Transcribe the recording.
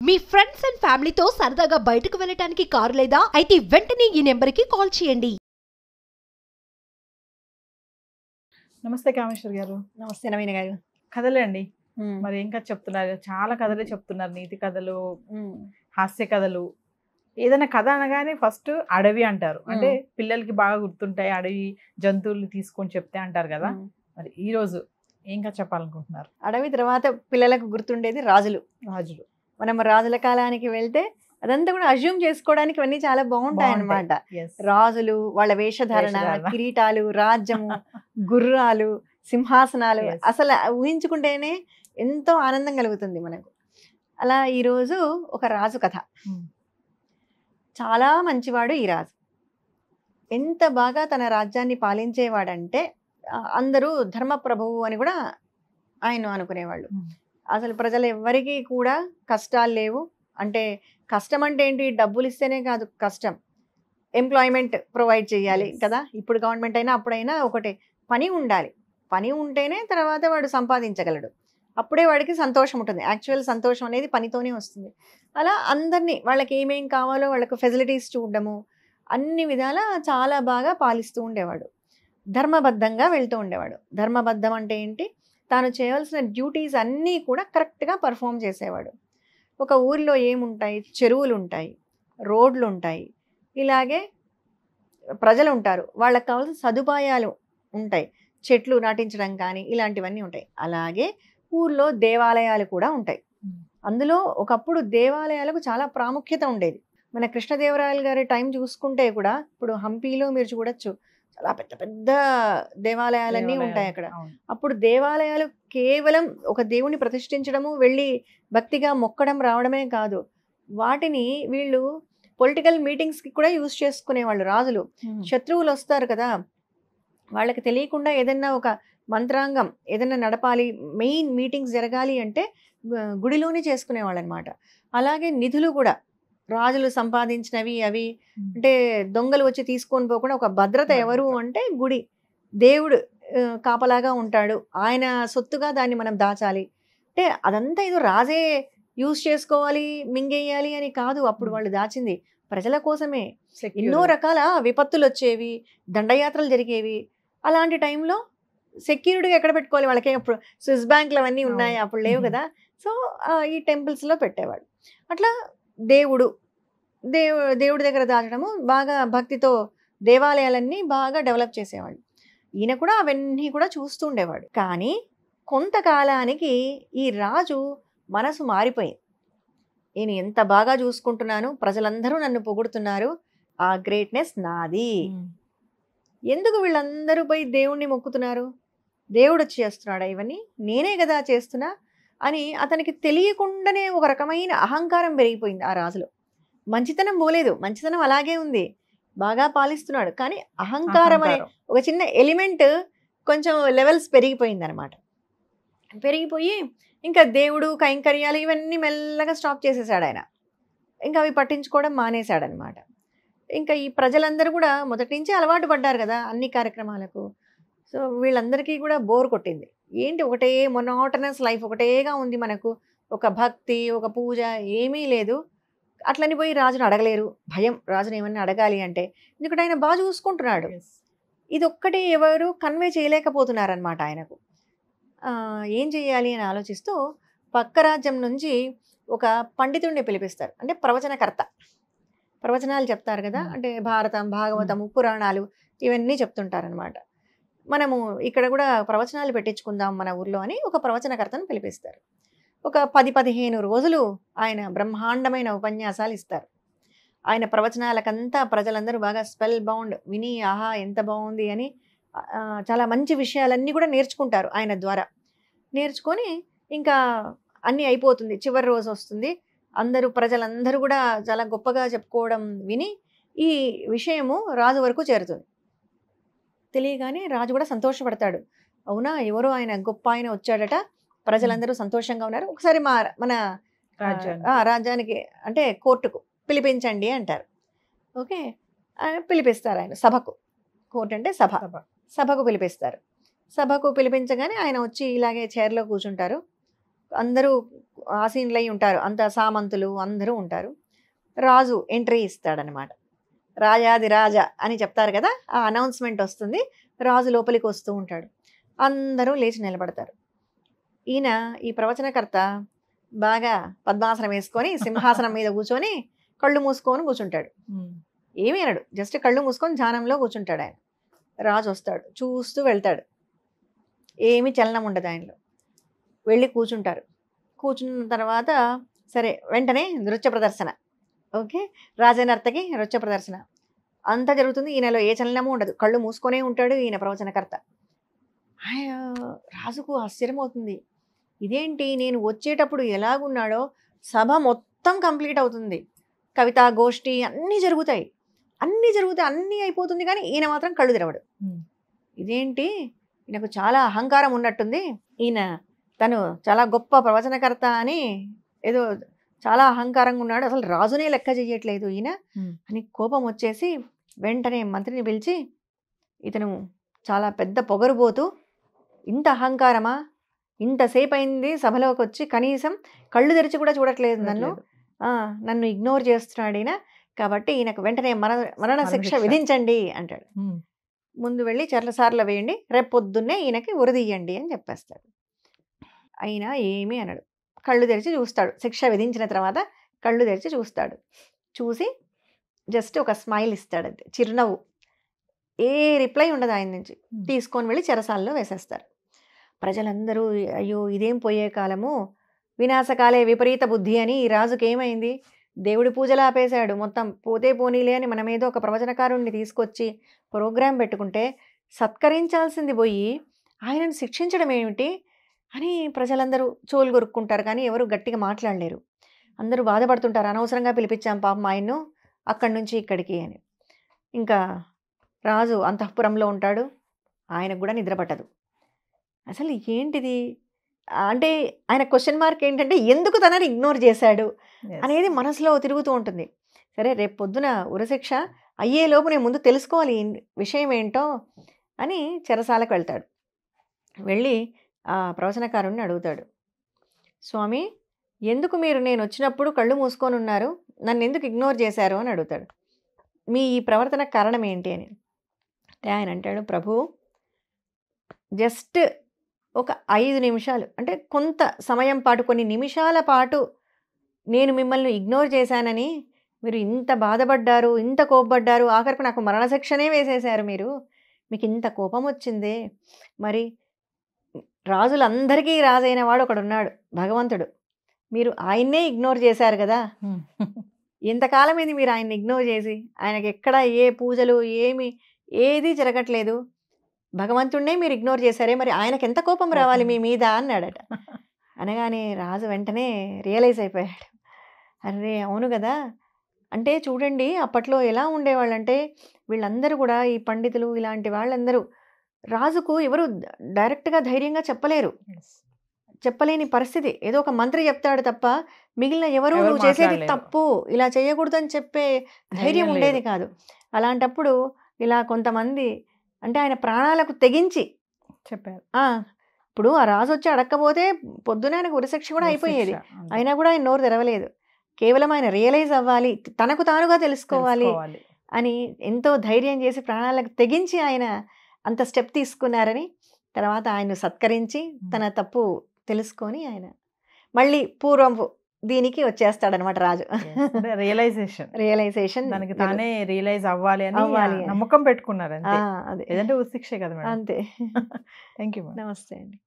Me friends and ఫ్యామిలీతో సరదాగా బయటకు వెళ్ళటానికి కారు లేదా అయితే వెంటనే ఈ నెంబర్కి కాల్ చేయండి. నమస్తే కామేశ్వర్ గారు. నమస్తే నవీన గారు. కథలే అండి. మరి ఏం కథ చెప్తున్నారు? చాలా కథలే చెప్తున్నారు. నీతి కథలు, హాస్య కథలు. ఏదైనా కథ అనగానే ఫస్ట్ అడవి అంటారు. అంటే పిల్లలకి బాగా గుర్తుంటాయి, అడవి జంతువులు తీసుకొని చెప్తే అంటారు కదా. మరి ఈ రోజు ఏం కథ చెప్పాలనుకుంటున్నారు? అడవి తర్వాత పిల్లలకు గుర్తుండేది రాజులు. మనం రాజుల కాలానికి వెళ్తే అదంతా కూడా అజ్యూమ్ చేసుకోవడానికి ఇవన్నీ చాలా బాగుంటాయి అన్నమాట. రాజులు, వాళ్ళ వేషధారణ, కిరీటాలు, రాజ్యము, గుర్రాలు, సింహాసనాలు, అసలు ఊహించుకుంటేనే ఎంతో ఆనందం కలుగుతుంది మనకు. అలా ఈరోజు ఒక రాజు కథ. చాలా మంచివాడు ఈ రాజు. ఎంత బాగా తన రాజ్యాన్ని పాలించేవాడంటే అందరూ ధర్మప్రభువు అని కూడా ఆయన అనుకునేవాళ్ళు. అసలు ప్రజలు ఎవ్వరికీ కూడా కష్టాలు లేవు. అంటే కష్టం అంటే ఏంటి? డబ్బులు ఇస్తేనే కాదు కష్టం, ఎంప్లాయ్మెంట్ ప్రొవైడ్ చేయాలి కదా. ఇప్పుడు గవర్నమెంట్ అయినా అప్పుడైనా ఒకటే, పని ఉండాలి. పని ఉంటేనే తర్వాత వాడు సంపాదించగలడు. అప్పుడే వాడికి సంతోషం ఉంటుంది. యాక్చువల్ సంతోషం అనేది పనితోనే వస్తుంది. అలా అందరినీ వాళ్ళకి ఏమేం కావాలో వాళ్ళకు ఫెసిలిటీస్ చూడడము, అన్ని విధాలా చాలా బాగా పాలిస్తూ ఉండేవాడు. ధర్మబద్ధంగా వెళ్తూ ఉండేవాడు. ధర్మబద్ధం అంటే ఏంటి? తాను చేయవలసిన డ్యూటీస్ అన్నీ కూడా కరెక్ట్గా పర్ఫామ్ చేసేవాడు. ఒక ఊరిలో ఏముంటాయి? చెరువులు ఉంటాయి, రోడ్లు ఉంటాయి, ఇలాగే ప్రజలు ఉంటారు, వాళ్ళకి కావాల్సిన సదుపాయాలు ఉంటాయి, చెట్లు నాటించడం కానీ ఇలాంటివన్నీ ఉంటాయి. అలాగే ఊర్లో దేవాలయాలు కూడా ఉంటాయి. అందులో ఒకప్పుడు దేవాలయాలకు చాలా ప్రాముఖ్యత ఉండేది. మన కృష్ణదేవరాయలు గారి టైం చూసుకుంటే కూడా ఇప్పుడు హంపీలో మీరు చూడొచ్చు, చాలా పెద్ద పెద్ద దేవాలయాలన్నీ ఉంటాయి అక్కడ. అప్పుడు దేవాలయాలు కేవలం ఒక దేవుని ప్రతిష్ఠించడము, వెళ్ళి భక్తిగా మొక్కడం రావడమే కాదు, వాటిని వీళ్ళు పొలిటికల్ మీటింగ్స్కి కూడా యూజ్ చేసుకునేవాళ్ళు. రాజులు శత్రువులు వస్తారు కదా, వాళ్ళకి తెలియకుండా ఏదైనా ఒక మంత్రాంగం ఏదైనా నడపాలి, మెయిన్ మీటింగ్స్ జరగాలి అంటే గుడిలోనే చేసుకునేవాళ్ళు అనమాట. అలాగే నిధులు కూడా రాజులు సంపాదించినవి అవి అంటే దొంగలు వచ్చి తీసుకొని పోకుండా ఒక భద్రత ఎవరు అంటే గుడి, దేవుడు కాపలాగా ఉంటాడు, ఆయన సొత్తుగా దాన్ని మనం దాచాలి అంటే అదంతా ఏదో రాజే యూజ్ చేసుకోవాలి మింగేయాలి అని కాదు. అప్పుడు వాళ్ళు దాచింది ప్రజల కోసమే. ఎన్నో రకాల విపత్తులు వచ్చేవి, దండయాత్రలు జరిగేవి. అలాంటి టైంలో సెక్యూరిటీగా ఎక్కడ పెట్టుకోవాలి? వాళ్ళకి అప్పుడు స్విస్ బ్యాంకులు అవన్నీ ఉన్నాయి, అప్పుడు లేవు కదా. సో ఈ టెంపుల్స్లో పెట్టేవాడు. అట్లా దేవుడి దగ్గర దాచడము, బాగా భక్తితో దేవాలయాలన్నీ బాగా డెవలప్ చేసేవాళ్ళు. ఈయన కూడా అవన్నీ కూడా చూస్తూ ఉండేవాడు. కానీ కొంతకాలానికి ఈ రాజు మనసు మారిపోయింది. నేను ఎంత బాగా చూసుకుంటున్నాను, ప్రజలందరూ నన్ను పొగుడుతున్నారు, ఆ గ్రేట్నెస్ నాది. ఎందుకు వీళ్ళందరూ పోయి దేవుణ్ణి మొక్కుతున్నారు? దేవుడు వచ్చి చేస్తున్నాడా ఇవన్నీ? నేనే కదా చేస్తున్నా అని అతనికి తెలియకుండానే ఒక రకమైన అహంకారం పెరిగిపోయింది ఆ రాజులో. మంచితనం పోలేదు, మంచితనం అలాగే ఉంది, బాగా పాలిస్తున్నాడు, కానీ అహంకారం అనే ఒక చిన్న ఎలిమెంట్ కొంచెం లెవెల్స్ పెరిగిపోయింది అనమాట. పెరిగిపోయి ఇంకా దేవుడు కైంకర్యాలు ఇవన్నీ మెల్లగా స్టాప్ చేసేసాడు ఆయన. ఇంకా అవి పట్టించుకోవడం మానేశాడనమాట. ఇంకా ఈ ప్రజలందరూ కూడా మొదటి నుంచి అలవాటు పడ్డారు కదా అన్ని కార్యక్రమాలకు. సో వీళ్ళందరికీ కూడా బోర్ కొట్టింది. ఏంటి ఒకటే మొనోటనస్ లైఫ్ ఒకటేగా ఉంది మనకు, ఒక భక్తి ఒక పూజ ఏమీ లేదు. అట్లని పోయి రాజును అడగలేరు, భయం రాజును ఏమన్నా అడగాలి అంటే, ఎందుకంటే ఆయన బాగా చూసుకుంటున్నాడు. ఇది ఒక్కటే ఎవరు కన్వే చేయలేకపోతున్నారనమాట ఆయనకు. ఏం చేయాలి అని ఆలోచిస్తూ పక్క రాజ్యం నుంచి ఒక పండితుడిని పిలిపిస్తారు. అంటే ప్రవచనకర్త, ప్రవచనాలు చెప్తారు కదా, అంటే భారతం భాగవతము పురాణాలు ఇవన్నీ చెప్తుంటారనమాట. మనము ఇక్కడ కూడా ప్రవచనాలు పెట్టించుకుందాం మన ఊర్లో అని ఒక ప్రవచనకర్తను పిలిపిస్తారు. ఒక 10-15 రోజులు ఆయన బ్రహ్మాండమైన ఉపన్యాసాలు ఇస్తారు. ఆయన ప్రవచనాలకంతా ప్రజలందరూ బాగా స్పెల్ బౌండ్ విని ఆహా ఎంత బాగుంది అని చాలా మంచి విషయాలన్నీ కూడా నేర్చుకుంటారు ఆయన ద్వారా. నేర్చుకొని ఇంకా అన్నీ అయిపోతుంది, చివరి రోజు వస్తుంది, ప్రజలందరూ కూడా చాలా గొప్పగా చెప్పుకోవడం విని ఈ విషయము రాజు వరకు చేరుతుంది. తెలియగానే రాజు కూడా సంతోషపడతాడు. అవునా, ఎవరో ఆయన గొప్ప ఆయన వచ్చాడట, ప్రజలందరూ సంతోషంగా ఉన్నారు, ఒకసారి మన రాజ్యానికి అంటే కోర్టుకు పిలిపించండి అంటారు. ఓకే, పిలిపిస్తారు ఆయన సభకు. కోర్టు అంటే సభకు పిలిపిస్తారు. సభకు పిలిపించగానే ఆయన వచ్చి ఇలాగే చైర్లో కూర్చుంటారు. అందరూ ఆసీనులై ఉంటారు, అంత సామంతులు అందరూ ఉంటారు. రాజు ఎంట్రీ ఇస్తాడనమాట. రాజాది రాజా అని చెప్తారు కదా, ఆ అనౌన్స్మెంట్ వస్తుంది. రాజు లోపలికి వస్తూ ఉంటాడు. అందరూ లేచి నిలబడతారు. ఈయన ఈ ప్రవచనకర్త బాగా పద్మాసనం వేసుకొని సింహాసనం మీద కూర్చొని కళ్ళు మూసుకొని కూర్చుంటాడు. ఏమీ అనడు, జస్ట్ కళ్ళు మూసుకొని ధ్యానంలో కూర్చుంటాడు ఆయన. రాజు వస్తాడు, చూస్తూ వెళ్తాడు. ఏమీ చలనం ఉండదు ఆయనలో. వెళ్ళి కూర్చుంటారు. కూర్చున్న తర్వాత సరే వెంటనే నృత్య ప్రదర్శన. ఓకే, రాజనర్తకి నృత్య ప్రదర్శన అంతా జరుగుతుంది. ఈయనలో ఏ చలనము ఉండదు, కళ్ళు మూసుకొనే ఉంటాడు ఈయన ప్రవచనకర్త. రాజుకు ఆశ్చర్యమవుతుంది. ఇదేంటి, నేను వచ్చేటప్పుడు ఎలాగున్నాడో సభ మొత్తం కంప్లీట్ అవుతుంది, కవితా గోష్ఠి అన్నీ జరుగుతాయి, అన్నీ అయిపోతుంది, కానీ ఈయన మాత్రం కళ్ళు తెరవడు. ఇదేంటి, ఈయనకు చాలా అహంకారం ఉన్నట్టుంది, ఈయన తను చాలా గొప్ప ప్రవచనకర్త అని ఏదో చాలా అహంకారంగా ఉన్నాడు, అసలు రాజునే లెక్క చేయట్లేదు ఈయన అని కోపం వచ్చేసి వెంటనే మంత్రిని పిలిచి, ఇతను చాలా పెద్ద పొగరుబోతు, ఇంత అహంకారమా, ఇంతసేపు అయింది సభలోకి వచ్చి కనీసం కళ్ళు తెరిచి కూడా చూడట్లేదు నన్ను ఇగ్నోర్ చేస్తున్నాడు ఈయన, కాబట్టి ఈయనకు వెంటనే మరణ శిక్ష విధించండి అంటాడు. ముందు వెళ్ళి చెర్లసార్లు వేయండి, రేపు పొద్దున్నే ఈయనకి ఉరిదీయండి అని చెప్పేస్తాడు. అయినా ఏమీ అనడు, కళ్ళు తెరిచి చూస్తాడు. శిక్ష విధించిన తర్వాత కళ్ళు తెరిచి చూస్తాడు. చూసి జస్ట్ ఒక స్మైల్ ఇస్తాడు, అంతే, చిరునవ్వు. ఏ రిప్లై ఉండదు ఆయన నుంచి. తీసుకొని వెళ్ళి చెరసాల్లో వేసేస్తారు. ప్రజలందరూ అయ్యో ఇదేం పోయే కాలము, వినాశకాలే విపరీత బుద్ధి అని ఈ రాజుకి ఏమైంది, దేవుడి పూజలు ఆపేశాడు, మొత్తం పోతే పోనీలే అని మనమేదో ఒక ప్రవచనకారుణ్ణి తీసుకొచ్చి ప్రోగ్రాం పెట్టుకుంటే సత్కరించాల్సింది పోయి ఆయనను శిక్షించడం ఏమిటి అని ప్రజలందరూ చోలు కొరుక్కుంటారు, కానీ ఎవరు గట్టిగా మాట్లాడలేరు. అందరూ బాధపడుతుంటారు, అనవసరంగా పిలిపించాం పాపం ఆయన్ను అక్కడి నుంచి ఇక్కడికి అని. ఇంకా రాజు అంతఃపురంలో ఉంటాడు, ఆయనకు కూడా నిద్ర పట్టదు. అసలు ఏంటిది అంటే ఆయన క్వశ్చన్ మార్క్ ఏంటంటే ఎందుకు తనని ఇగ్నోర్ చేశాడు అనేది మనసులో తిరుగుతూ ఉంటుంది. సరే రేపు పొద్దున ఉరశిక్ష అయ్యేలోపు నేను ముందు తెలుసుకోవాలి విషయం ఏంటో అని చెరసాలకు వెళ్తాడు. వెళ్ళి ఆ ప్రవచనకారుణ్ణి అడుగుతాడు, స్వామి ఎందుకు మీరు నేను వచ్చినప్పుడు కళ్ళు మూసుకొని ఉన్నారు, నన్ను ఎందుకు ఇగ్నోర్ చేశారు అని అడుగుతాడు. మీ ఈ ప్రవర్తన కారణం ఏంటి అని. ఆయన అంటాడు, ప్రభు జస్ట్ ఒక 5 నిమిషాలు అంటే కొంత సమయం పాటు, కొన్ని నిమిషాల పాటు నేను మిమ్మల్ని ఇగ్నోర్ చేశానని మీరు ఇంత బాధపడ్డారు, ఇంత కోపపడ్డారు, ఆఖరికి నాకు మరణశిక్షనే వేసేశారు మీరు, మీకు ఇంత కోపం వచ్చిందే. మరి రాజులందరికీ రాజైన వాడు ఒకడున్నాడు భగవంతుడు, మీరు ఆయన్నే ఇగ్నోర్ చేశారు కదా, ఎంతకాలం ఇది మీరు ఆయన్ని ఇగ్నోర్ చేసి, ఆయనకి ఎక్కడ ఏ పూజలు ఏది జరగట్లేదు, భగవంతుడినే మీరు ఇగ్నోర్ చేశారే, మరి ఆయనకి ఎంత కోపం రావాలి మీ మీద అన్నాడట. అనగానే రాజు వెంటనే రియలైజ్ అయిపోయాడు, అరే అవును కదా, అంటే చూడండి అప్పట్లో ఎలా ఉండేవాళ్ళంటే వీళ్ళందరూ కూడా ఈ పండితులు ఇలాంటి వాళ్ళందరూ రాజుకు ఎవరు డైరెక్ట్గా ధైర్యంగా చెప్పలేని పరిస్థితి. ఏదో ఒక మంత్రి చెప్తాడు తప్ప మిగిలిన ఎవరు నువ్వు చేసేది తప్పు, ఇలా చేయకూడదని చెప్పే ధైర్యం ఉండేది కాదు. అలాంటప్పుడు ఇలా కొంతమంది అంటే ఆయన ప్రాణాలకు తెగించి చెప్పారు. ఇప్పుడు ఆ రాజు వచ్చి అడక్కపోతే పొద్దున ఆయనకు ఉరిశిక్ష కూడా అయిపోయేది, అయినా కూడా ఆయన నోరు తెరవలేదు. కేవలం ఆయన రియలైజ్ అవ్వాలి, తనకు తానుగా తెలుసుకోవాలి అని ఎంతో ధైర్యం చేసి ప్రాణాలకు తెగించి ఆయన అంత స్టెప్ తీసుకున్నారని. తర్వాత ఆయన సత్కరించి తన తప్పు తెలుసుకొని ఆయన మళ్ళీ పూర్వం దీనికి వచ్చేస్తాడనమాట రాజు. రియలైజేషన్ దానికి తానే రియలైజ్ అవ్వాలి అని నమ్మకం పెట్టుకున్నారు. అదే ఉరిశిక్షే కదా. అంతే. Thank you. నమస్తే అండి.